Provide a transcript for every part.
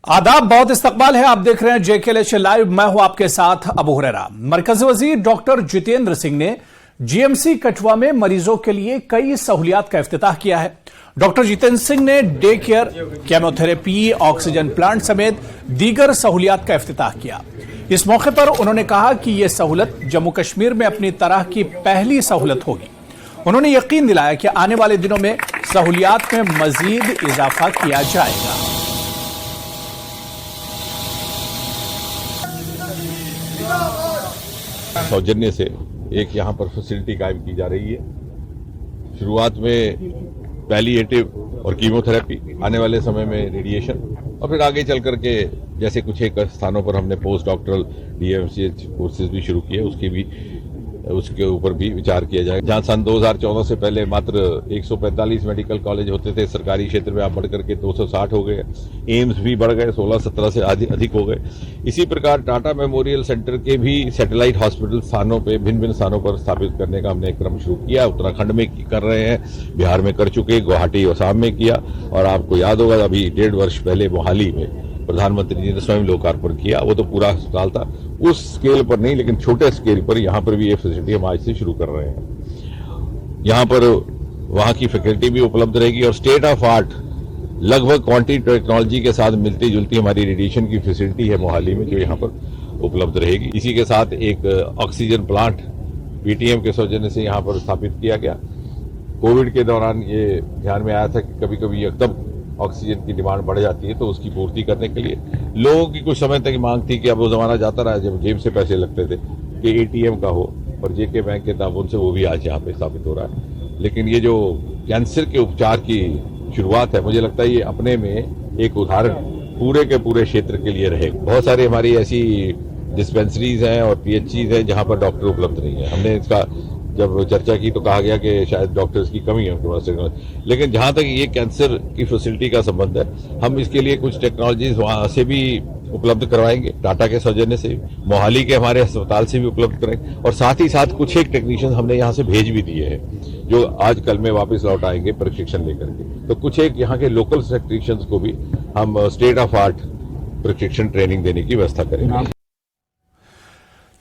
आदाब, बहुत इस्तकबाल है। आप देख रहे हैं JKLH लाइव। मैं हूं आपके साथ अबू हुरैरा। मरकजी वजीर डॉक्टर जितेंद्र सिंह ने GMC कठुआ में मरीजों के लिए कई सहूलियात का इफ्तिताह किया है। डॉक्टर जितेंद्र सिंह ने day care, chemotherapy, oxygen plant समेत दीगर सहूलियात का इफ्तिताह किया। इस मौके पर उन्होंने कहा कि यह सहूलत जम्मू कश्मीर में अपनी तरह की पहली सहूलत होगी। उन्होंने यकीन दिलाया कि आने वाले दिनों में सहूलियात में मजीद इजाफा किया जाएगा। सौजन्य से एक यहाँ पर फैसिलिटी कायम की जा रही है। शुरुआत में पैलिएटिव और कीमोथेरेपी, आने वाले समय में रेडिएशन, और फिर आगे चल करके जैसे कुछ एक स्थानों पर हमने पोस्ट डॉक्टरल DMCH कोर्सेज भी शुरू किए, उसके ऊपर भी विचार किया जाएगा। जहां सन 2014 से पहले मात्र 145 मेडिकल कॉलेज होते थे, सरकारी क्षेत्र में आप बढ़ करके 260 हो गए। एम्स भी बढ़ गए, 16-17 से अधिक हो गए। इसी प्रकार टाटा मेमोरियल सेंटर के भी सैटेलाइट हॉस्पिटल स्थानों पे, भिन्न भिन्न स्थानों पर स्थापित करने का हमने एक क्रम शुरू किया। उत्तराखंड में कर रहे हैं, बिहार में कर चुके, गुवाहाटी और असम में किया, और आपको याद होगा अभी 1.5 वर्ष पहले मोहाली में प्रधानमंत्री जी ने स्वयं लोकार्पण किया। वो तो पूरा अस्पताल था, उस स्केल पर नहीं, लेकिन छोटे स्केल पर यहाँ पर भी ये फैसिलिटी हम आज से शुरू कर रहे हैं। यहाँ पर वहाँ की फैकल्टी भी उपलब्ध रहेगी और स्टेट ऑफ आर्ट लगभग क्वांटिटी टेक्नोलॉजी के साथ मिलती जुलती हमारी रेडिएशन की फैसिलिटी है मोहाली में, जो यहाँ पर उपलब्ध रहेगी। इसी के साथ एक ऑक्सीजन प्लांट PTM के सौजन्य से यहाँ पर स्थापित किया गया। कोविड के दौरान ये ध्यान में आया था कि कभी कभी एकदम ऑक्सीजन की डिमांड बढ़ जाती है, तो उसकी पूर्ति करने के लिए लोगों की कुछ समय तक मांग थी कि अब वो जमाना जाता रहा जब जेब से पैसे लगते थे कि ATM का हो, पर JK बैंक के ताबून से वो भी आज यहाँ पे स्थापित हो रहा है। लेकिन ये जो कैंसर के उपचार की शुरुआत है, मुझे लगता है ये अपने में एक उदाहरण पूरे के पूरे क्षेत्र के लिए रहेगा। बहुत सारी हमारी ऐसी डिस्पेंसरीज हैं और PHCs हैं जहाँ पर डॉक्टर उपलब्ध नहीं है। हमने इसका जब चर्चा की तो कहा गया कि शायद डॉक्टर्स की कमी है उनके पास, लेकिन जहां तक ये कैंसर की फैसिलिटी का संबंध है, हम इसके लिए कुछ टेक्नोलॉजीज वहां से भी उपलब्ध करवाएंगे, टाटा के सौजन्य से, मोहाली के हमारे अस्पताल से भी उपलब्ध करेंगे, और साथ ही साथ कुछ एक टेक्नीशियन हमने यहाँ से भेज भी दिए हैं जो आज कल में वापस लौट आएंगे प्रशिक्षण लेकर के। तो कुछ एक यहाँ के लोकल टेक्नीशियंस को भी हम स्टेट ऑफ आर्ट प्रशिक्षण ट्रेनिंग देने की व्यवस्था करेंगे।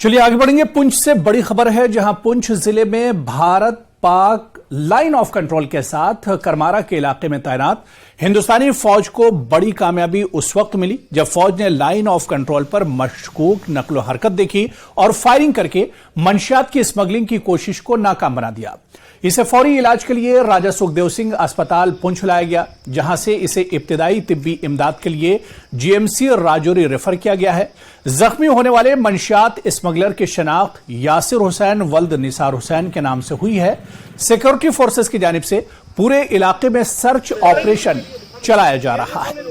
चलिए आगे बढ़ेंगे। पुंछ से बड़ी खबर है, जहां पुंछ जिले में Bharat Pak line of control के साथ करमारा के इलाके में तैनात हिंदुस्तानी फौज को बड़ी कामयाबी उस वक्त मिली जब फौज ने लाइन ऑफ कंट्रोल पर मशकूक नकलो हरकत देखी और फायरिंग करके मंशियात की स्मगलिंग की कोशिश को नाकाम बना दिया। इसे फौरी इलाज के लिए राजा सुखदेव सिंह अस्पताल पुंछ लाया गया, जहां से इसे इब्तिदाई तिब्बी इमदाद के लिए GMC राजौरी रेफर किया गया है। जख्मी होने वाले मंशियात स्मगलर की शनाख्त यासिर हुसैन वल्द निसार हुसैन के नाम से हुई है। सिक्योरिटी फोर्सेस की जानिब से पूरे इलाके में सर्च ऑपरेशन चलाया जा रहा है।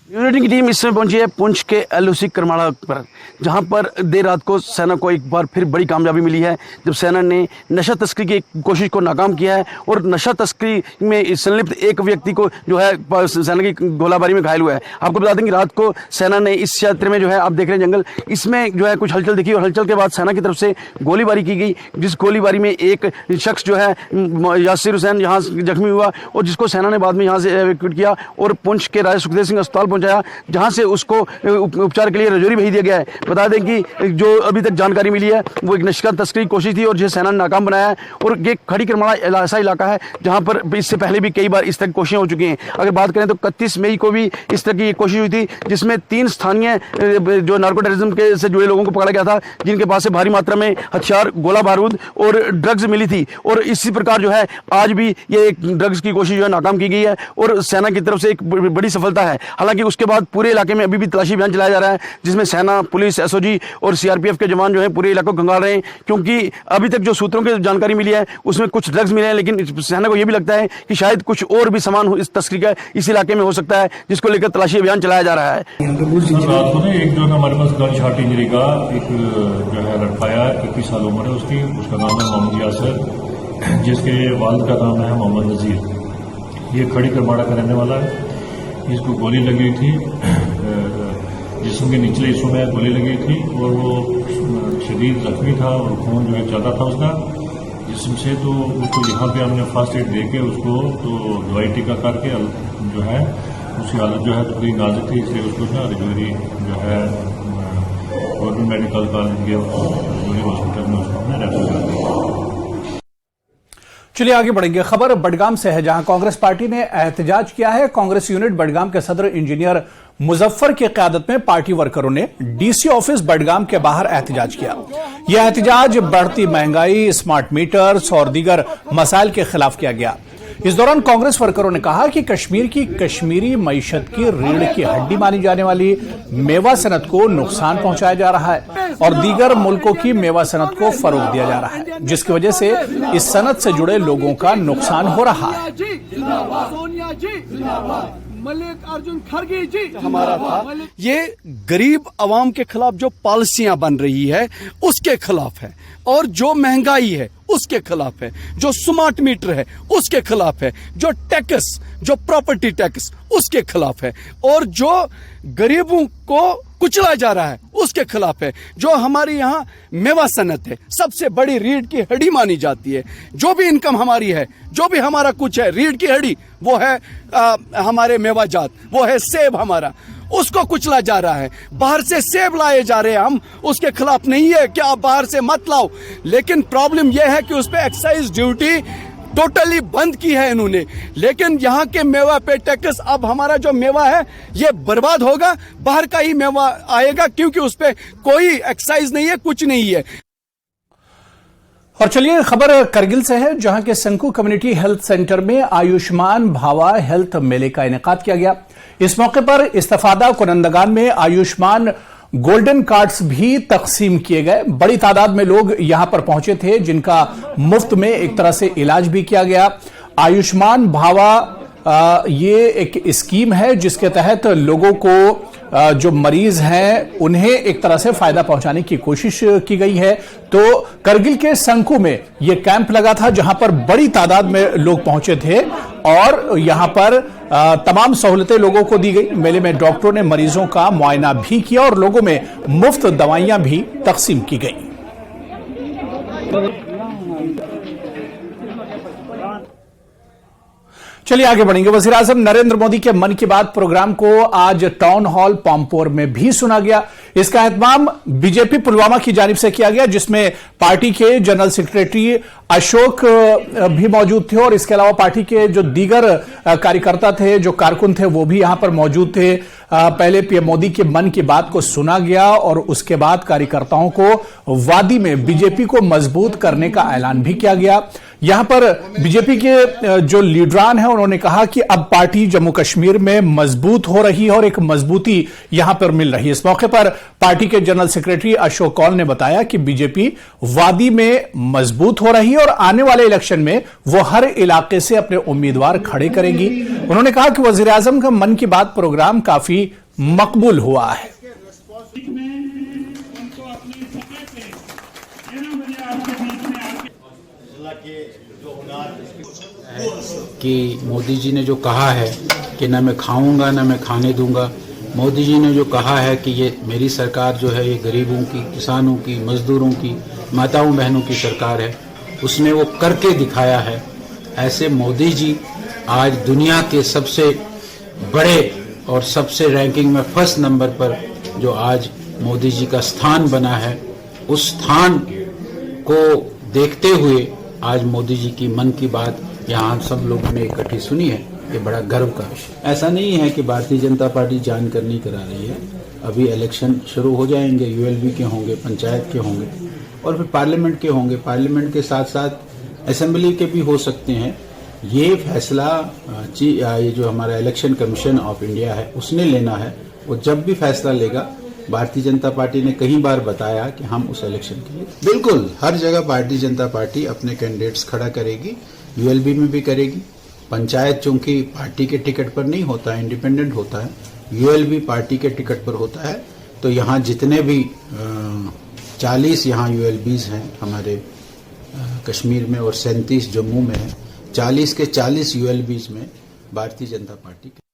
यूनिटी की टीम इस समय पहुंची है पुंछ के LOC करमाड़ा पर, जहां पर देर रात को सेना को एक बार फिर बड़ी कामयाबी मिली है जब सेना ने नशा तस्करी की कोशिश को नाकाम किया है और नशा तस्करी में संलिप्त एक व्यक्ति को जो है सेना की गोलाबारी में घायल हुआ है। आपको बता दें कि रात को सेना ने इस क्षेत्र में जो है आप देख रहे हैं जंगल, इसमें जो है कुछ हलचल दिखी और हलचल के बाद सेना की तरफ से गोलीबारी की गई, जिस गोलीबारी में एक शख्स जो है यासिर हुसैन यहाँ जख्मी हुआ और जिसको सेना ने बाद में यहाँ से एवैक्यूएट किया और पुंछ के राजा सुखदेव सिंह अस्पताल पहुंचाया, जहां से उसको उपचार के लिए राजौरी भेज दिया गया है। बता दें कि जो अभी तक जानकारी मिली है वो एक नशा तस्करी की कोशिश थी और जिसे सेना ने नाकाम बनाया है। और ये खड़ी करमाड़ा ऐसा इलाका है जहां पर इससे पहले भी कई बार इस तरह की कोशिशें हो चुकी हैं। अगर बात करें तो 31 मई को भी इस तरह की कोशिश हुई थी जिसमें 3 स्थानीय जो नार्को टेररिज्म के से जुड़े लोगों को पकड़ा गया था, जिनके पास से भारी मात्रा में हथियार, गोला बारूद और ड्रग्स मिली थी। और इसी प्रकार जो है आज भी ये एक ड्रग्स की कोशिश जो है नाकाम की गई है और सेना की तरफ से एक बड़ी सफलता है। हालांकि उसके बाद पूरे इलाके में अभी भी तलाशी अभियान चलाया जा रहा है, जिसमें सेना, पुलिस, SOG और CRPF के जवान जो हैं पूरे इलाके को खंगाल रहे हैं, क्योंकि अभी तक जो सूत्रों की जानकारी मिली है उसमें कुछ ड्रग्स मिले हैं, लेकिन सेना को यह भी लगता है कि शायद कुछ और भी सामान इस तस्करी का इस इलाके में हो सकता है, जिसको लेकर तलाशी अभियान चलाया जा रहा है। रात को एक जो हमारे पास गन शॉट इंजरी का एक जो है लड़का आया, 21 साल उम्र है उसकी, उसका नाम है मोहम्मद यासर, जिसके वालिद का नाम है मोहम्मद नजीर। ये खड़ी करमाड़ा का रहने वाला है। इसको गोली लगी थी, जिस्म के निचले हिस्सों में गोली लगी थी और वो शदीद जख्मी था और खून जो है ज़्यादा था उसका, जिस्म से, तो उसको यहाँ पे हमने फर्स्ट एड दे के उसको तो दवाई टीका करके जो है उसकी हालत जो है थोड़ी नाजुक थी, इसलिए उसको ना रिकवरी जो है गवर्नमेंट मेडिकल कॉलेज के रिकवरी हॉस्पिटल में उसको हमने रेफर कर दिया। चलिए आगे बढ़ेंगे। खबर बडगाम से है, जहां कांग्रेस पार्टी ने एहतजाज किया है। कांग्रेस यूनिट बडगाम के सदर इंजीनियर मुजफ्फर की क़यादत में पार्टी वर्करों ने डीसी ऑफिस बडगाम के बाहर एहतजाज किया। यह एहतजाज बढ़ती महंगाई, स्मार्ट मीटर्स और दीगर मसाइल के खिलाफ किया गया। इस दौरान कांग्रेस वर्करों ने कहा कि कश्मीर की कश्मीरी मईशत की रीढ़ की हड्डी मानी जाने वाली मेवा सनत को नुकसान पहुंचाया जा रहा है और दीगर मुल्कों की मेवा सनत को फरोग दिया जा रहा है, जिसकी वजह से इस सनत से जुड़े लोगों का नुकसान हो रहा है। मल्लिकार्जुन खड़गे जी हमारा था। ये गरीब आवाम के खिलाफ जो पॉलिसियां बन रही है उसके खिलाफ है, और जो महंगाई है उसके खिलाफ है, जो स्मार्ट मीटर है उसके खिलाफ है, जो टैक्स, जो प्रॉपर्टी टैक्स उसके खिलाफ है, और जो गरीबों को कुचला जा रहा है उसके खिलाफ है। जो हमारी यहाँ मेवा सनत है, सबसे बड़ी रीढ़ की हड्डी मानी जाती है। जो भी इनकम हमारी है, जो भी हमारा कुछ है, रीढ़ की हड्डी वो है हमारे मेवा जात, वो है सेब हमारा, उसको कुचला जा रहा है। बाहर से सेब लाए जा रहे हैं, हम उसके खिलाफ नहीं है कि आप बाहर से मत लाओ, लेकिन प्रॉब्लम यह है कि उस पर एक्साइज ड्यूटी टोटली बंद की है इन्होंने। लेकिन यहाँ के मेवा पे टैक्स, अब हमारा जो मेवा है ये बर्बाद होगा, बाहर का ही मेवा आएगा, क्योंकि उस पे कोई एक्साइज नहीं है, कुछ नहीं है। और चलिए खबर करगिल से है, जहां के संकू कम्युनिटी हेल्थ सेंटर में आयुष्मान भावा हेल्थ मेले का इनेकाद किया गया। इस मौके पर इस्तेफादा कुनंदगान में आयुष्मान गोल्डन कार्ड्स भी तकसीम किए गए। बड़ी तादाद में लोग यहां पर पहुंचे थे, जिनका मुफ्त में एक तरह से इलाज भी किया गया। आयुष्मान भावा ये एक स्कीम है जिसके तहत लोगों को जो मरीज हैं उन्हें एक तरह से फायदा पहुंचाने की कोशिश की गई है। तो करगिल के संकू में यह कैंप लगा था, जहां पर बड़ी तादाद में लोग पहुंचे थे और यहां पर तमाम सहूलतें लोगों को दी गई। मेले में डॉक्टरों ने मरीजों का मुआयना भी किया और लोगों में मुफ्त दवाइयां भी तकसीम की गई। चलिए आगे बढ़ेंगे। वजीर आजम नरेंद्र मोदी के मन की बात प्रोग्राम को आज टाउन हॉल पामपोर में भी सुना गया। इसका एहतमाम बीजेपी पुलवामा की जानिब से किया गया, जिसमें पार्टी के जनरल सेक्रेटरी अशोक भी मौजूद थे और इसके अलावा पार्टी के जो दीगर कार्यकर्ता थे, जो कारकुन थे, वो भी यहां पर मौजूद थे। पहले पीएम मोदी के मन की बात को सुना गया और उसके बाद कार्यकर्ताओं को वादी में बीजेपी को मजबूत करने का ऐलान भी किया गया। यहां पर बीजेपी के जो लीडरान हैं उन्होंने कहा कि अब पार्टी जम्मू कश्मीर में मजबूत हो रही है और एक मजबूती यहां पर मिल रही है। इस मौके पर पार्टी के जनरल सेक्रेटरी अशोक कौल ने बताया कि बीजेपी वादी में मजबूत हो रही है और आने वाले इलेक्शन में वो हर इलाके से अपने उम्मीदवार खड़े करेगी। उन्होंने कहा कि वजीर आजम का मन की बात प्रोग्राम काफी मकबूल हुआ है। कि मोदी जी ने जो कहा है कि ना मैं खाऊंगा ना मैं खाने दूंगा, मोदी जी ने जो कहा है कि ये मेरी सरकार जो है ये गरीबों की, किसानों की, मजदूरों की, माताओं बहनों की सरकार है, उसने वो करके दिखाया है। ऐसे मोदी जी आज दुनिया के सबसे बड़े और सबसे रैंकिंग में फर्स्ट नंबर पर जो आज मोदी जी का स्थान बना है, उस स्थान को देखते हुए आज मोदी जी की मन की बात यहाँ हम सब लोगों ने इकट्ठी सुनी है। ये बड़ा गर्व का विषय। ऐसा नहीं है कि भारतीय जनता पार्टी जानकर नहीं करा रही है। अभी इलेक्शन शुरू हो जाएंगे, यूएलबी के होंगे, पंचायत के होंगे और फिर पार्लियामेंट के होंगे। पार्लियामेंट के साथ साथ असेंबली के भी हो सकते हैं। ये फैसला ये जो हमारा इलेक्शन कमीशन ऑफ इंडिया है उसने लेना है। वो जब भी फैसला लेगा, भारतीय जनता पार्टी ने कई बार बताया कि हम उस इलेक्शन के लिए बिल्कुल हर जगह भारतीय जनता पार्टी अपने कैंडिडेट्स खड़ा करेगी, यूएलबी में भी करेगी। पंचायत चूंकि पार्टी के टिकट पर नहीं होता है, इंडिपेंडेंट होता है, यूएलबी पार्टी के टिकट पर होता है। तो यहाँ जितने भी 40 यहाँ यूएलबीज हैं हमारे कश्मीर में और 37 जम्मू में है, 40 के 40 यूएलबीज में भारतीय जनता पार्टी के।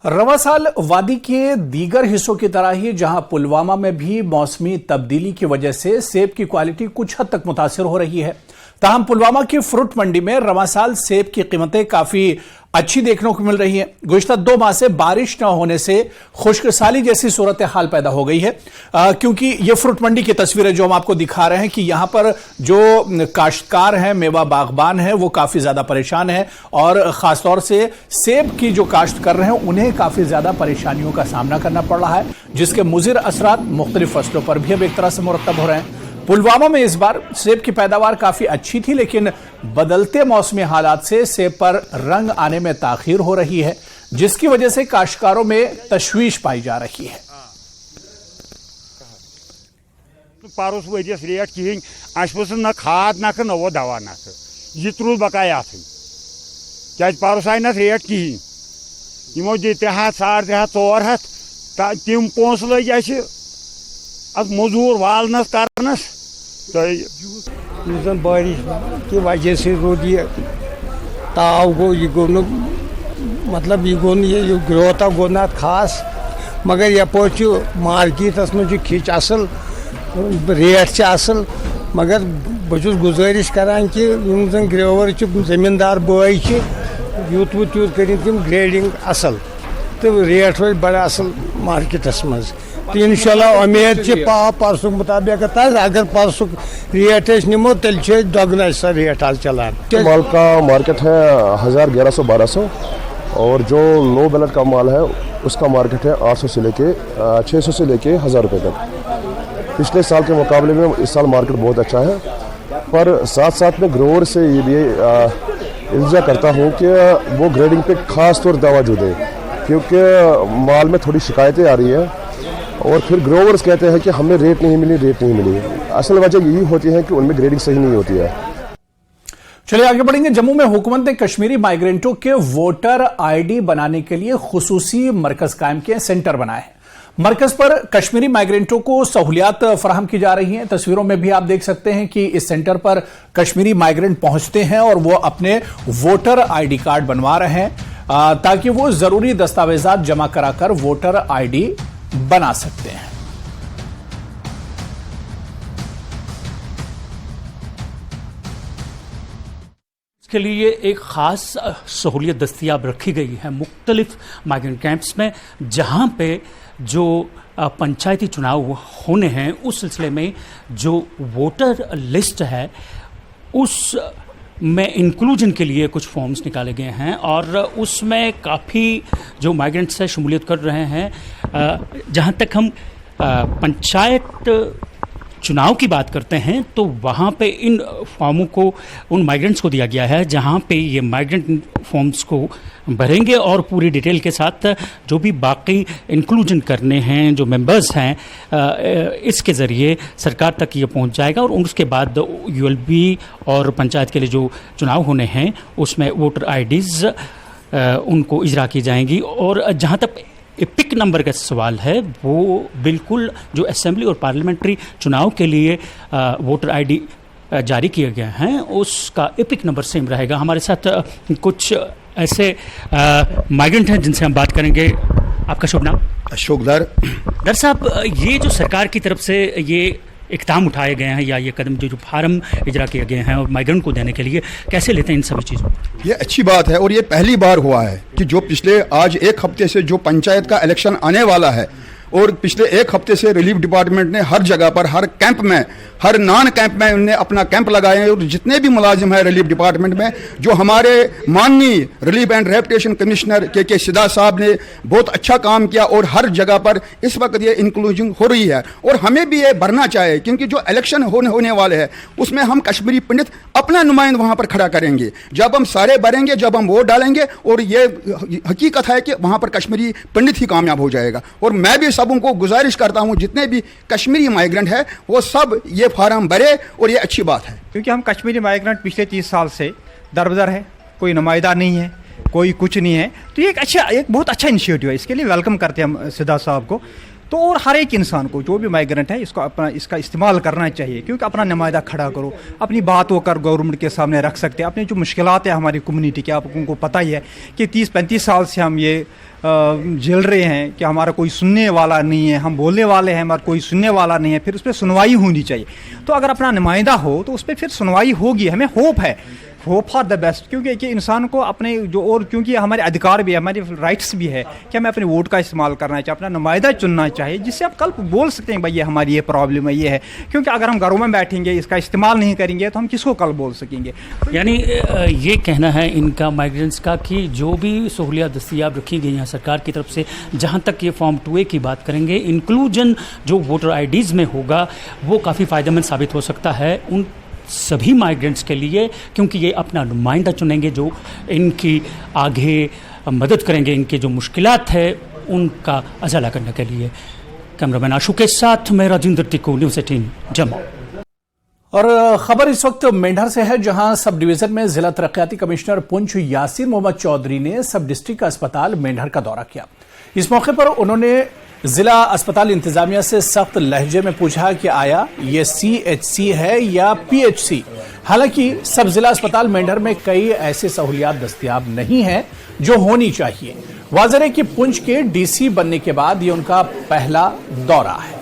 रवा साल वादी के दीगर हिस्सों की तरह ही जहां पुलवामा में भी मौसमी तब्दीली की वजह से सेब की क्वालिटी कुछ हद तक मुतासिर हो रही है। ताहम पुलवामा की फ्रूट मंडी में रवां साल सेब की कीमतें काफी अच्छी देखने को मिल रही है। गुज़िश्ता 2 माह से बारिश न होने से खुश्कसाली जैसी सूरत हाल पैदा हो गई है, क्योंकि ये फ्रूट मंडी की तस्वीरें जो हम आपको दिखा रहे हैं कि यहां पर जो काश्तकार हैं, मेवा बागबान हैं, वो काफी ज्यादा परेशान हैं और खासतौर से सेब की जो काश्त कर रहे हैं उन्हें काफी ज्यादा परेशानियों का सामना करना पड़ रहा है, जिसके मुज़िर असरात मुख्तलिफ फसलों पर भी अब एक तरह से मुरतब हो रहे हैं। पुलवामा में इस बार सेब की पैदावार काफी अच्छी थी, लेकिन बदलते मौसमी हालात से सेब पर रंग आने में ताखीर हो रही है, जिसकी वजह से काश्तकारों में तशवीश पाई जा रही है। पारोस वरियस रेट कहें अस ना खाद ना वो दवा ना यह त्रुल बकाया क्या पारोस आई ना रेट कहें यमो दी 3 हाथ 3.5 4 हाथ तम पोस लग अत मजूर वालनस करनस तो बारिश की वजह से रोद ये ताव गो यह गो मतलब यह गो ये ग्रोथा गो ना खास मगर यप मार्केटस में खिच असल रेट असल मगर बहुत गुजारिश करान कि जन ग्रोवर जमींदार बॉय यूत वो तूत कर तम ग्रेडिंग असल तो रेट रोज बड़ा असल मार्केटस मज तो इंशाल्लाह उम्मीद परसों मुताबिक अगर परसों रेट निमो तेल दोगुना सा रेट आज चलान। माल का मार्केट है 1100-1200 और जो लो बैलेट का माल है उसका मार्केट है 800 से लेके 600 से लेके 1000 रुपये तक। पिछले साल के मुकाबले में इस साल मार्केट बहुत अच्छा है, पर साथ साथ में ग्रोवर से ये भी इल्जा करता हूँ कि वो ग्रेडिंग पे खास तौर तवज्जो दे, क्योंकि माल में थोड़ी शिकायतें आ रही है और फिर ग्रोवर्स कहते हैं कि हमें रेट नहीं मिली। असल वजह यही होती है कि उनमें ग्रेडिंग सही नहीं होती है। चलिए आगे बढ़ेंगे। जम्मू में हुकूमत ने कश्मीरी माइग्रेंटों के वोटर आईडी बनाने के लिए खुसूसी मरकज कायम किए, सेंटर बनाए हैं। मरकज पर कश्मीरी माइग्रेंटों को सहूलियात फराहम की जा रही हैं। तस्वीरों में भी आप देख सकते हैं कि इस सेंटर पर कश्मीरी माइग्रेंट पहुंचते हैं और वो अपने वोटर आईडी कार्ड बनवा रहे हैं, ताकि वो जरूरी दस्तावेजात जमा कराकर वोटर आईडी बना सकते हैं। इसके लिए एक ख़ास सहूलियत दस्तियाब रखी गई है मुख्तलिफ माइग्रेंट कैंप्स में, जहाँ पे जो पंचायती चुनाव होने हैं उस सिलसिले में जो वोटर लिस्ट है उस में इंक्लूजन के लिए कुछ फॉर्म्स निकाले गए हैं और उसमें काफ़ी जो माइग्रेंट्स है शमूलियत कर रहे हैं। जहाँ तक हम पंचायत चुनाव की बात करते हैं तो वहाँ पे इन फॉर्मों को उन माइग्रेंट्स को दिया गया है, जहाँ पे ये माइग्रेंट फॉर्म्स को भरेंगे और पूरी डिटेल के साथ जो भी बाकी इंक्लूजन करने हैं जो मेंबर्स हैं इसके ज़रिए सरकार तक ये पहुँच जाएगा और उसके बाद यूएलबी और पंचायत के लिए जो चुनाव होने हैं उसमें वोटर आईडीज़ उनको इजरा की जाएंगी। और जहाँ तक एपिक नंबर का सवाल है वो बिल्कुल जो असेंबली और पार्लियामेंट्री चुनाव के लिए वोटर आईडी जारी किए गए हैं उसका एपिक नंबर सेम रहेगा। हमारे साथ कुछ ऐसे माइग्रेंट हैं जिनसे हम बात करेंगे। आपका शुभ नाम? अशोकदार। डर साहब, ये जो सरकार की तरफ से ये इक़दाम उठाए गए हैं या ये कदम जो फार्म इजरा किए गए हैं और माइग्रेंट को देने के लिए, कैसे लेते हैं इन सभी चीज़ों? ये अच्छी बात है और ये पहली बार हुआ है कि जो पिछले आज 1 हफ्ते से जो पंचायत का इलेक्शन आने वाला है और पिछले 1 हफ्ते से रिलीफ डिपार्टमेंट ने हर जगह पर, हर कैंप में, हर नॉन कैंप में उन्होंने अपना कैंप लगाए हैं और जितने भी मुलाजिम हैं रिलीफ डिपार्टमेंट में, जो हमारे माननीय रिलीफ एंड रेपुटेशन कमिश्नर के सिद्धा साहब ने बहुत अच्छा काम किया और हर जगह पर इस वक्त ये इंक्लूजन हो रही है और हमें भी ये भरना चाहिए, क्योंकि जो इलेक्शन होने वाले हैं उसमें हम कश्मीरी पंडित अपना नुमाइंदा वहाँ पर खड़ा करेंगे। जब हम सारे भरेंगे, जब हम वोट डालेंगे और ये हकीकत है कि वहाँ पर कश्मीरी पंडित ही कामयाब हो जाएगा। और मैं भी सबों को गुजारिश करता हूँ जितने भी कश्मीरी माइग्रेंट है वो सब ये फार्म भरे और ये अच्छी बात है, क्योंकि हम कश्मीरी माइग्रेंट पिछले 30 साल से दरबदर है, कोई नुमाइंदा नहीं है, कोई कुछ नहीं है। तो ये एक बहुत अच्छा इनिशिएटिव है, इसके लिए वेलकम करते हैं हम सिद्धा साहब को। तो और हर एक इंसान को जो भी माइग्रेंट है इसका इस्तेमाल करना चाहिए, क्योंकि अपना नुमाइंदा खड़ा करो, अपनी बात वो कर गवर्नमेंट के सामने रख सकते हैं। अपनी जो मुश्किलात है हमारी कम्युनिटी के, आपको पता ही है कि 30-35 साल से हम ये झेल रहे हैं कि हमारा कोई सुनने वाला नहीं है, हम बोलने वाले हैं हमारा कोई सुनने वाला नहीं है, फिर उस पर सुनवाई होनी चाहिए। तो अगर अपना नुमाइंदा हो तो उस पर फिर सुनवाई होगी, हमें होप है, होप फॉर द बेस्ट, क्योंकि कि इंसान को अपने जो और क्योंकि हमारे अधिकार भी है, हमारे राइट्स भी है कि हमें अपने वोट का इस्तेमाल करना चाहिए, अपना नुमाइंदा चुनना चाहिए, जिससे आप कल बोल सकते हैं भाई ये हमारी ये प्रॉब्लम है, ये है। क्योंकि अगर हम घरों में बैठेंगे इसका इस्तेमाल नहीं करेंगे तो हम किसको कल बोल सकेंगे। यानी ये कहना है इनका माइग्रेंट्स का कि जो भी सहूलियत दस्तियाब रखी गई हैं सरकार की तरफ से, जहाँ तक ये फॉर्म 2A की बात करेंगे, इंक्लूजन जो वोटर आईडीज़ में होगा वो काफ़ी फ़ायदेमंद साबित हो सकता है उन सभी माइग्रेंट्स के लिए, क्योंकि ये अपना नुमाइंदा चुनेंगे जो इनकी आगे मदद करेंगे, इनकी जो मुश्किलात है उनका अजाला करने के लिए। कैमरामैन आशु के साथ मैं राजेंद्र टिक्कू, न्यूज़ 18 जम्मू। और खबर इस वक्त मेंढर से है, जहां सब डिवीजन में जिला तरक्याती कमिश्नर पुंछ यासीर मोहम्मद चौधरी ने सब डिस्ट्रिक्ट अस्पताल मेंढर का दौरा किया। इस मौके पर उन्होंने जिला अस्पताल इंतजामिया से सख्त लहजे में पूछा कि आया ये CHC है या PHC। हालांकि सब जिला अस्पताल मेंढर में कई ऐसे सहूलियात दस्तयाब नहीं है जो होनी चाहिए। वाज़ेह है कि पुंछ के DC बनने के बाद ये उनका पहला दौरा है।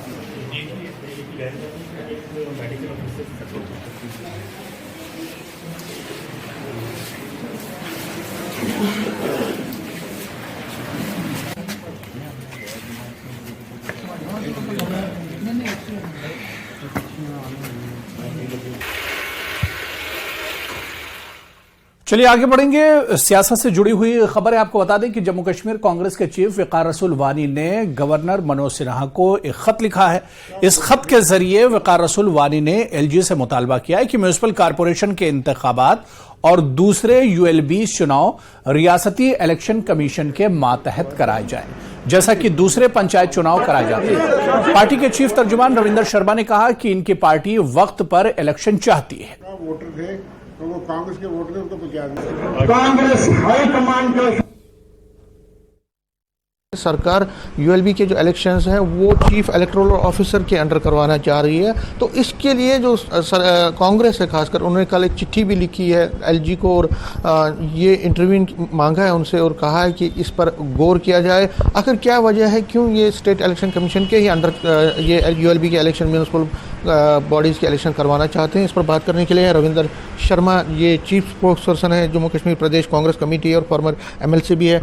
चलिए आगे बढ़ेंगे। सियासत से जुड़ी हुई खबर है, आपको बता दें कि जम्मू कश्मीर कांग्रेस के चीफ वकार रसूल वानी ने गवर्नर मनोज सिन्हा को एक खत लिखा है। इस खत के जरिए वकार रसूल वानी ने LG से मुतालबा किया है कि म्यूनिसिपल कारपोरेशन के इंतखाबात और दूसरे ULB चुनाव रियासती इलेक्शन कमीशन के मातहत कराए जाए, जैसा कि दूसरे पंचायत चुनाव कराए जाते हैं। पार्टी के चीफ तर्जुमान रविंदर शर्मा ने कहा कि इनकी पार्टी वक्त पर इलेक्शन चाहती है। वोटर थे तो वो कांग्रेस के वोटर उनको पहुंचा कांग्रेस हाईकमान का सरकार ULB के जो इलेक्शंस हैं वो चीफ इलेक्टोरल ऑफिसर के अंडर करवाना चाह रही है। तो इसके लिए जो कांग्रेस है खासकर, उन्होंने कल एक चिट्ठी भी लिखी है LG को और ये इंटरव्यू मांगा है उनसे और कहा है कि इस पर गौर किया जाए। आखिर क्या वजह है, क्यों ये स्टेट इलेक्शन कमीशन के ही अंडर ये ULB के इलेक्शन, म्यूनिसिपल बॉडीज़ के इलेक्शन करवाना चाहते हैं। इस पर बात करने के लिए रविंदर शर्मा, ये चीफ स्पोक्स पर्सन है जम्मू कश्मीर प्रदेश कांग्रेस कमेटी और फॉर्मर MLC भी है।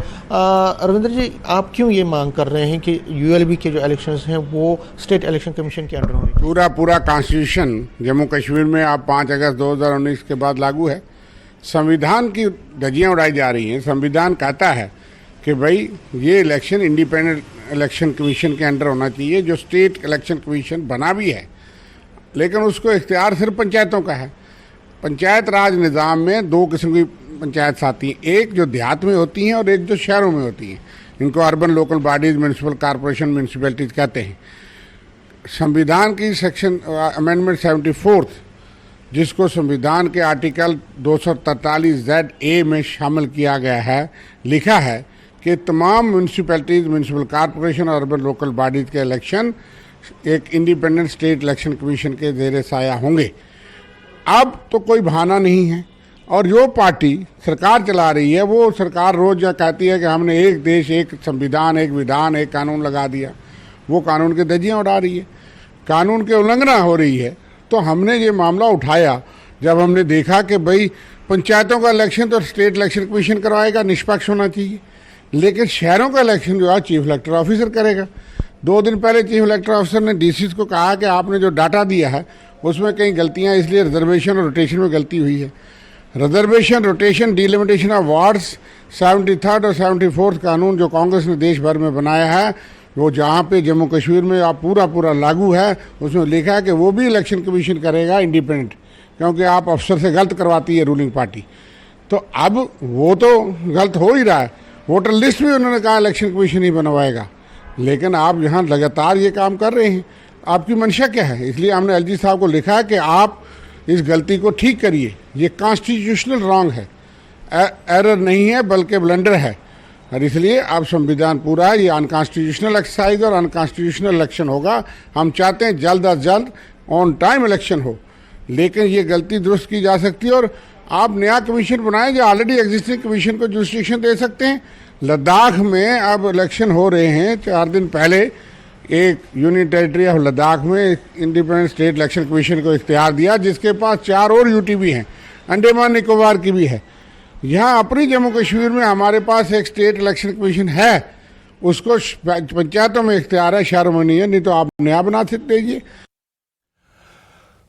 रविंदर जी, आप क्यों ये मांग कर रहे हैं कि ULB के जो इलेक्शंस हैं वो स्टेट इलेक्शन कमीशन के अंडर होंगे? पूरा कॉन्स्टिट्यूशन जम्मू कश्मीर में अब 5 अगस्त 2019 के बाद लागू है। संविधान की धज्जियां उड़ाई जा रही हैं। संविधान कहता है कि भाई ये इलेक्शन इंडिपेंडेंट इलेक्शन कमीशन के अंडर होना चाहिए, जो स्टेट इलेक्शन कमीशन बना भी है, लेकिन उसको इख्तियार सिर्फ पंचायतों का है। पंचायत राज निज़ाम में 2 किस्म की पंचायत आती हैं, एक जो देहात में होती हैं और एक जो शहरों में होती हैं। इनको urban local bodies, municipal corporation, municipalities कहते हैं। संविधान की सेक्शन अमेंडमेंट 74 जिसको संविधान के आर्टिकल 243ZA में शामिल किया गया है, लिखा है कि तमाम म्यूनिसिपैलिटीज़, म्यूनिसिपल कॉरपोरेशन और अर्बन लोकल बॉडीज़ के इलेक्शन एक इंडिपेंडेंट स्टेट इलेक्शन कमीशन के ज़ेर साया होंगे। अब तो कोई बहाना नहीं है, और जो पार्टी सरकार चला रही है वो सरकार रोज़ कहती है कि हमने एक देश, एक संविधान, एक विधान, एक कानून लगा दिया। वो कानून की धज्जियां उड़ा रही है, कानून की उल्लंघना हो रही है। तो हमने ये मामला उठाया जब हमने देखा कि भाई पंचायतों का इलेक्शन तो स्टेट इलेक्शन कमीशन करवाएगा, निष्पक्ष होना चाहिए, लेकिन शहरों का इलेक्शन जो है चीफ इलेक्टोरल ऑफिसर करेगा। 2 दिन पहले चीफ इलेक्टोरल ऑफिसर ने DCs को कहा कि आपने जो डाटा दिया है उसमें कई गलतियां, इसलिए रिजर्वेशन और रोटेशन में गलती हुई है। Reservation, rotation, delimitation of wards 73 और 74 कानून जो कांग्रेस ने देश भर में बनाया है, वो जहाँ पे जम्मू कश्मीर में आप पूरा लागू है, उसमें लिखा है कि वो भी इलेक्शन कमीशन करेगा इंडिपेंडेंट, क्योंकि आप अफसर से गलत करवाती है रूलिंग पार्टी। तो अब वो तो गलत हो ही रहा है। वोटर लिस्ट भी उन्होंने कहा इलेक्शन कमीशन ही बनवाएगा, लेकिन आप यहाँ लगातार ये काम कर रहे हैं। आपकी मंशा क्या है? इसलिए हमने LG साहब को लिखा है कि आप इस गलती को ठीक करिए। ये कॉन्स्टिट्यूशनल रॉन्ग है, एरर नहीं है बल्कि ब्लंडर है। और इसलिए अब संविधान पूरा है, ये अनकॉन्स्टिट्यूशनल एक्सरसाइज और अनकॉन्स्टिट्यूशनल इलेक्शन होगा। हम चाहते हैं जल्द अज जल्द ऑन टाइम इलेक्शन हो, लेकिन ये गलती दुरुस्त की जा सकती है। और आप नया कमीशन बनाएं जो ऑलरेडी एग्जिस्टिंग कमीशन को जुरिस्डिक्शन दे सकते हैं। लद्दाख में अब इलेक्शन हो रहे हैं, 4 दिन पहले एक यूनियन टेरिटरी ऑफ लद्दाख में इंडिपेंडेंट स्टेट इलेक्शन कमीशन को इख्तियार दिया, जिसके पास 4 और यूटी भी हैं, अंडमान निकोबार की भी है। यहाँ अपनी जम्मू कश्मीर में हमारे पास एक स्टेट इलेक्शन कमीशन है, उसको पंचायतों में इख्तियार है, शहरों में नहीं है, नहीं तो आप नया बना सकते हैं।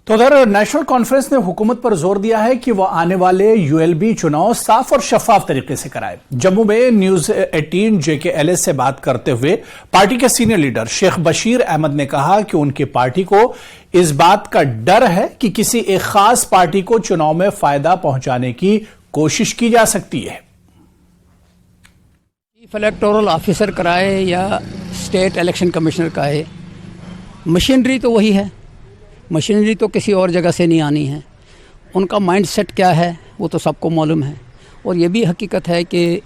तो उधर नेशनल कॉन्फ्रेंस ने हुकूमत पर जोर दिया है कि वह आने वाले यूएलबी चुनाव साफ और शफाफ तरीके से कराए। जम्मू में न्यूज 18 JKLS से बात करते हुए पार्टी के सीनियर लीडर शेख बशीर अहमद ने कहा कि उनकी पार्टी को इस बात का डर है कि किसी एक खास पार्टी को चुनाव में फायदा पहुंचाने की कोशिश की जा सकती है। चीफ इलेक्टोरल ऑफिसर कराए या स्टेट इलेक्शन कमिश्नर कराए, मशीनरी तो वही है, मशीनरी तो किसी और जगह से नहीं आनी है। उनका माइंडसेट क्या है वो तो सबको मालूम है। और ये भी हकीकत है कि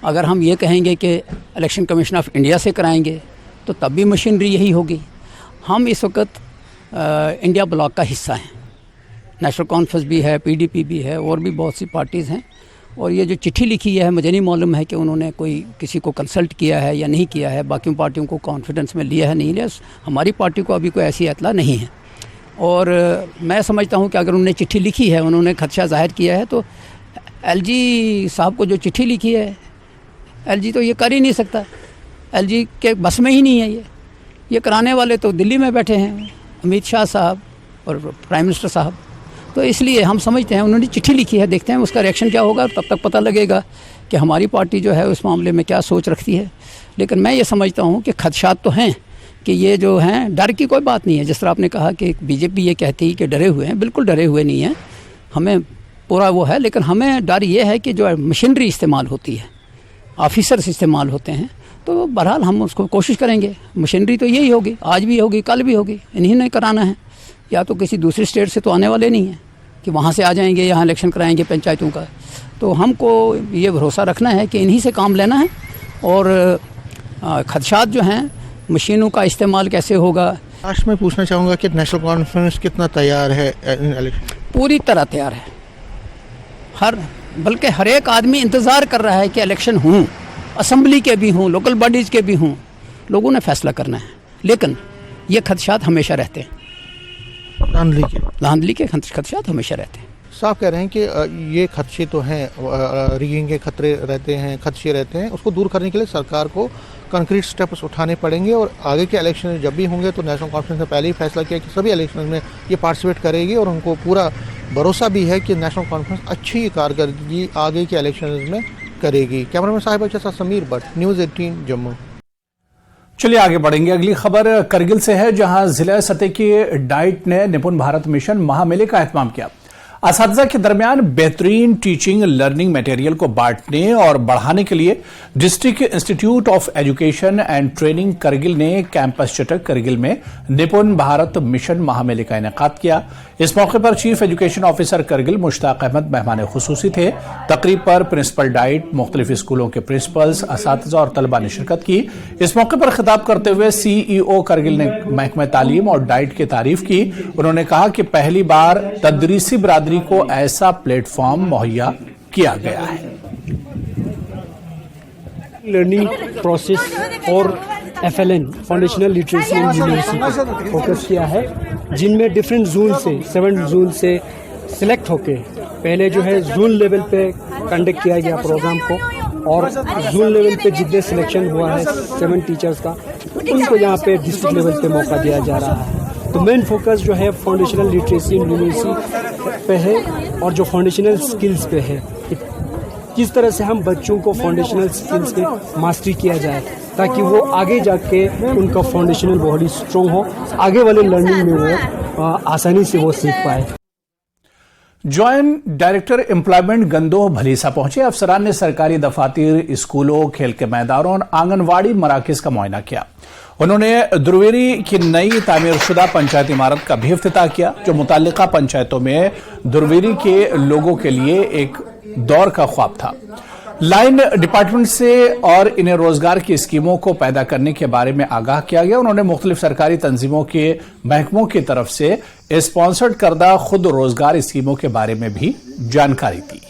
अगर हम ये कहेंगे कि इलेक्शन कमीशन ऑफ इंडिया से कराएंगे तो तब भी मशीनरी यही होगी। हम इस वक्त इंडिया ब्लॉक का हिस्सा हैं, नेशनल कॉन्फ्रेंस भी है, PDP भी है, और भी बहुत सी पार्टीज़ हैं। और ये जो चिट्ठी लिखी है, मुझे नहीं मालूम है कि उन्होंने कोई किसी को कंसल्ट किया है या नहीं किया है, बाकी पार्टियों को कॉन्फिडेंस में लिया है नहीं लिया। हमारी पार्टी को अभी कोई ऐसी इत्तला नहीं है। और मैं समझता हूं कि अगर उन्होंने चिट्ठी लिखी है, उन्होंने खदशा जाहिर किया है, तो LG साहब को जो चिट्ठी लिखी है, LG तो ये कर ही नहीं सकता, LG के बस में ही नहीं है। ये कराने वाले तो दिल्ली में बैठे हैं, अमित शाह साहब और प्राइम मिनिस्टर साहब। तो इसलिए हम समझते हैं उन्होंने चिट्ठी लिखी है, देखते हैं उसका रिएक्शन क्या होगा, तब तक पता लगेगा कि हमारी पार्टी जो है उस मामले में क्या सोच रखती है। लेकिन मैं ये समझता हूँ कि खदशात तो हैं, कि ये जो हैं, डर की कोई बात नहीं है। जिस तरह आपने कहा कि BJP ये कहती है कि डरे हुए हैं, बिल्कुल डरे हुए नहीं हैं, हमें पूरा वो है। लेकिन हमें डर ये है कि जो मशीनरी इस्तेमाल होती है, ऑफिसर्स इस्तेमाल होते हैं, तो बहरहाल हम उसको कोशिश करेंगे। मशीनरी तो यही होगी, आज भी होगी, कल भी होगी, इन्हीं ने कराना है। या तो किसी दूसरी स्टेट से तो आने वाले नहीं हैं कि वहाँ से आ जाएंगे, यहाँ इलेक्शन कराएंगे पंचायतों का। तो हमको ये भरोसा रखना है कि इन्हीं से काम लेना है। और खदशात जो हैं, मशीनों का इस्तेमाल कैसे होगा। लास्ट में पूछना चाहूँगा कि नेशनल कॉन्फ्रेंस कितना तैयार है इन इलेक्शन? पूरी तरह तैयार है। बल्कि हर एक आदमी इंतज़ार कर रहा है कि इलेक्शन हों, असम्बली के भी हों, लोकल बॉडीज़ के भी हों, लोगों ने फैसला करना है। लेकिन ये खदशात हमेशा रहते हैं, धांधली के खदशात हमेशा रहते हैं। साहब कह रहे हैं कि ये खदशे तो हैं, रिगिंग के खतरे रहते हैं, खदशे रहते हैं, उसको दूर करने के लिए सरकार को कंक्रीट स्टेप्स उठाने पड़ेंगे। और आगे के इलेक्शन जब भी होंगे तो नेशनल कॉन्फ्रेंस ने पहले ही फैसला किया कि सभी इलेक्शन में ये पार्टिसिपेट करेगी, और उनको पूरा भरोसा भी है कि नेशनल कॉन्फ्रेंस अच्छी कारकर्दगी आगे के इलेक्शन में करेगी। कैमरामैन साहिब के साथ समीर भट्ट, न्यूज़ 18 जम्मू। चलिए आगे बढ़ेंगे। अगली खबर करगिल से है, जहां जिला सतह की डाइट ने निपुण भारत मिशन महामेले का एहतमाम किया। असातिज़ा के दरमियान बेहतरीन टीचिंग लर्निंग मटेरियल को बांटने और बढ़ाने के लिए district institute of education and training Kargil ने कैंपस चटक करगिल में निपुण भारत मिशन महामेले का इनेकाद किया। इस मौके पर chief education officer Kargil Mushtaq Ahmad मेहमान खुसूसी थे। तकरीब पर प्रिंसिपल डाइट, मुख्तलिफ स्कूलों के प्रिंसिपल्स, असातिज़ा और तलबा ने शिरकत की। इस मौके पर खिताब करते हुए CEO करगिल ने महकमा तालीम और डाइट की तारीफ की। उन्होंने कहा कि पहली बार तदरीसी बिरादरी को ऐसा प्लेटफॉर्म मुहैया किया गया है। लर्निंग प्रोसेस और FLN foundational literacy and numeracy focus किया है, जिनमें डिफरेंट जोन से 7 जोन से सिलेक्ट होके पहले जो है जोन लेवल पे कंडक्ट किया गया प्रोग्राम को, और जोन लेवल पे जितने सिलेक्शन हुआ है 7 टीचर्स का, उनको यहाँ पे डिस्ट्रिक्ट लेवल पे मौका दिया जा रहा है। तो मेन फोकस जो है फाउंडेशनल लिटरेसी एंड न्यूमरेसी पे है, और जो फाउंडेशनल स्किल्स पे है, किस तरह से हम बच्चों को फाउंडेशनल स्किल्स पे मास्टरी किया जाए ताकि वो आगे जाके उनका फाउंडेशनल बहुत ही स्ट्रॉन्ग हो, आगे वाले लर्निंग में वो आसानी से वो सीख पाए। Joint director employment Gandoh Bhalessa पहुंचे। अफसरान ने सरकारी दफातर, स्कूलों, खेल के मैदानों और आंगनवाड़ी मराकज का मुआयना किया। उन्होंने दुरवेरी की नई तामीरशुदा पंचायत इमारत का भी इफ्तिताह किया, जो मुताल्लिका पंचायतों में दुरवेरी के लोगों के लिए एक दौर का ख्वाब था। लाइन डिपार्टमेंट से और इन्हें रोजगार की स्कीमों को पैदा करने के बारे में आगाह किया गया। उन्होंने मुख्तलिफ सरकारी तंजीमों के महकमों की तरफ से स्पॉन्सर्ड करदा खुद रोजगार स्कीमों के बारे में भी जानकारी दी।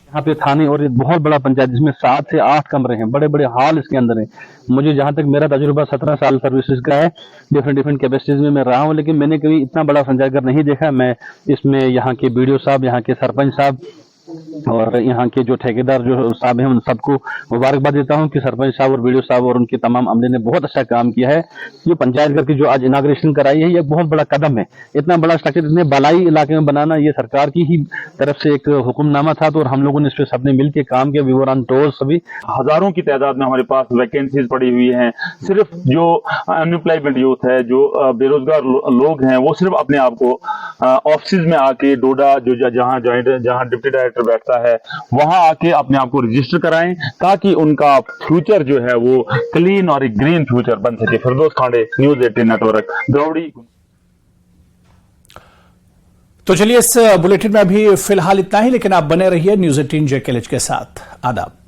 यहाँ पे थाने और एक बहुत बड़ा पंचायत जिसमें 7 से 8 कमरे हैं, बड़े बड़े हॉल इसके अंदर हैं। मुझे जहाँ तक मेरा तजुर्बा 17 साल सर्विसेज का है, डिफरेंट कैपेसिटीज में मैं रहा हूँ, लेकिन मैंने कभी इतना बड़ा पंचायत घर नहीं देखा। मैं इसमें यहाँ के बीडीओ साहब, यहाँ के सरपंच साहब और यहाँ के जो ठेकेदार जो साहब हैं उन सबको मुबारकबाद देता हूँ कि सरपंच साहब और बीडीओ साहब और उनके तमाम अमले ने बहुत अच्छा काम किया है। ये पंचायत घर की जो आज इनाग्रेशन कराई है, ये बहुत बड़ा कदम है। इतना बड़ा स्ट्रक्चर इतने बलाई इलाके में बनाना ये सरकार की ही तरफ से एक हुक्मनामा था, तो और हम लोगों ने इस पर सबने मिलकर काम किया। विवरण तो सभी हजारों की तादाद में हमारे पास वैकेंसीज पड़ी हुई हैं। सिर्फ जो अनएम्प्लॉयमेंट यूथ है, जो बेरोजगार लोग हैं, वो सिर्फ अपने आप को ऑफिस में आके डोडा जो जहाँ डिप्टी डायरेक्टर बैठता है वहां आके अपने आप को रजिस्टर कराएं, ताकि उनका फ्यूचर जो है वो क्लीन और एक ग्रीन फ्यूचर बन सके। फिरदौस खांडे, न्यूज़ 18 नेटवर्क, द्रौड़ी। तो चलिए, इस बुलेटिन में अभी फिलहाल इतना ही, लेकिन आप बने रहिए न्यूज़ 18 JKLH के साथ। आदाब।